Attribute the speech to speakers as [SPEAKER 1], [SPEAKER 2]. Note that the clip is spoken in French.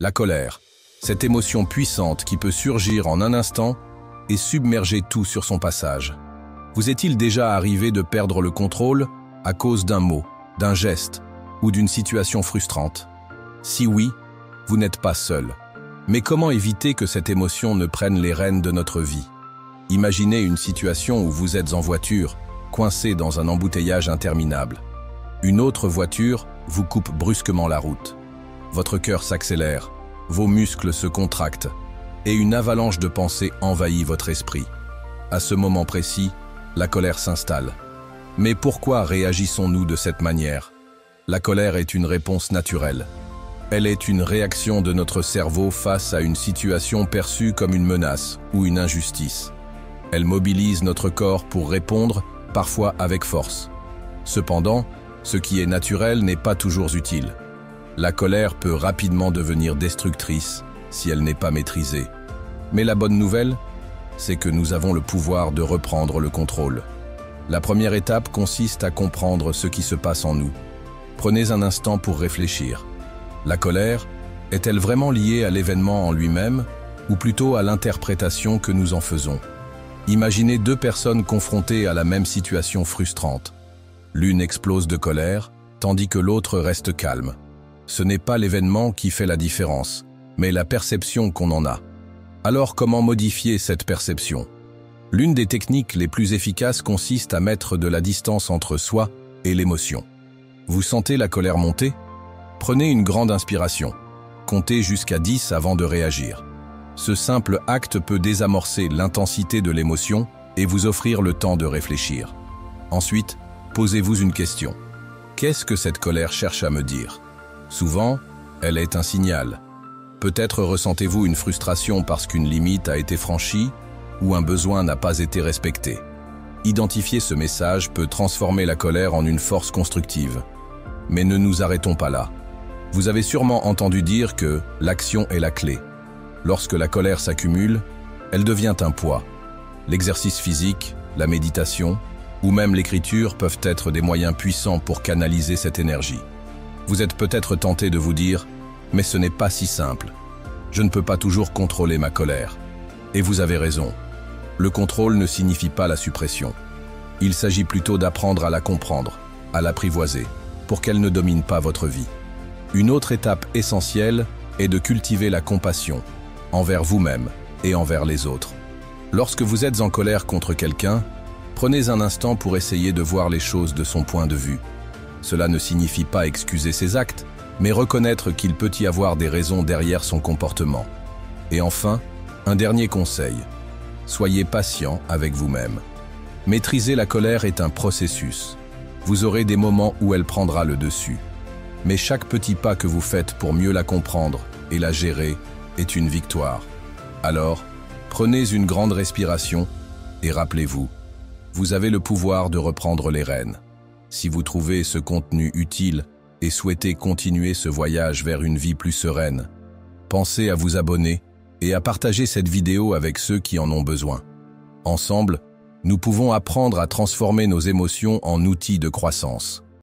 [SPEAKER 1] La colère, cette émotion puissante qui peut surgir en un instant et submerger tout sur son passage. Vous est-il déjà arrivé de perdre le contrôle à cause d'un mot, d'un geste ou d'une situation frustrante? Si oui, vous n'êtes pas seul. Mais comment éviter que cette émotion ne prenne les rênes de notre vie? Imaginez une situation où vous êtes en voiture, coincé dans un embouteillage interminable. Une autre voiture vous coupe brusquement la route. Votre cœur s'accélère, vos muscles se contractent et une avalanche de pensées envahit votre esprit. À ce moment précis, la colère s'installe. Mais pourquoi réagissons-nous de cette manière? La colère est une réponse naturelle. Elle est une réaction de notre cerveau face à une situation perçue comme une menace ou une injustice. Elle mobilise notre corps pour répondre, parfois avec force. Cependant, ce qui est naturel n'est pas toujours utile. La colère peut rapidement devenir destructrice si elle n'est pas maîtrisée. Mais la bonne nouvelle, c'est que nous avons le pouvoir de reprendre le contrôle. La première étape consiste à comprendre ce qui se passe en nous. Prenez un instant pour réfléchir. La colère est-elle vraiment liée à l'événement en lui-même ou plutôt à l'interprétation que nous en faisons? Imaginez deux personnes confrontées à la même situation frustrante. L'une explose de colère, tandis que l'autre reste calme. Ce n'est pas l'événement qui fait la différence, mais la perception qu'on en a. Alors comment modifier cette perception? L'une des techniques les plus efficaces consiste à mettre de la distance entre soi et l'émotion. Vous sentez la colère monter? Prenez une grande inspiration. Comptez jusqu'à 10 avant de réagir. Ce simple acte peut désamorcer l'intensité de l'émotion et vous offrir le temps de réfléchir. Ensuite, posez-vous une question. Qu'est-ce que cette colère cherche à me dire? Souvent, elle est un signal. Peut-être ressentez-vous une frustration parce qu'une limite a été franchie ou un besoin n'a pas été respecté. Identifier ce message peut transformer la colère en une force constructive. Mais ne nous arrêtons pas là. Vous avez sûrement entendu dire que l'action est la clé. Lorsque la colère s'accumule, elle devient un poids. L'exercice physique, la méditation ou même l'écriture peuvent être des moyens puissants pour canaliser cette énergie. Vous êtes peut-être tenté de vous dire « mais ce n'est pas si simple. Je ne peux pas toujours contrôler ma colère. » Et vous avez raison. Le contrôle ne signifie pas la suppression. Il s'agit plutôt d'apprendre à la comprendre, à l'apprivoiser, pour qu'elle ne domine pas votre vie. Une autre étape essentielle est de cultiver la compassion, envers vous-même et envers les autres. Lorsque vous êtes en colère contre quelqu'un, prenez un instant pour essayer de voir les choses de son point de vue. Cela ne signifie pas excuser ses actes, mais reconnaître qu'il peut y avoir des raisons derrière son comportement. Et enfin, un dernier conseil. Soyez patient avec vous-même. Maîtriser la colère est un processus. Vous aurez des moments où elle prendra le dessus. Mais chaque petit pas que vous faites pour mieux la comprendre et la gérer est une victoire. Alors, prenez une grande respiration et rappelez-vous, vous avez le pouvoir de reprendre les rênes. Si vous trouvez ce contenu utile et souhaitez continuer ce voyage vers une vie plus sereine, pensez à vous abonner et à partager cette vidéo avec ceux qui en ont besoin. Ensemble, nous pouvons apprendre à transformer nos émotions en outils de croissance.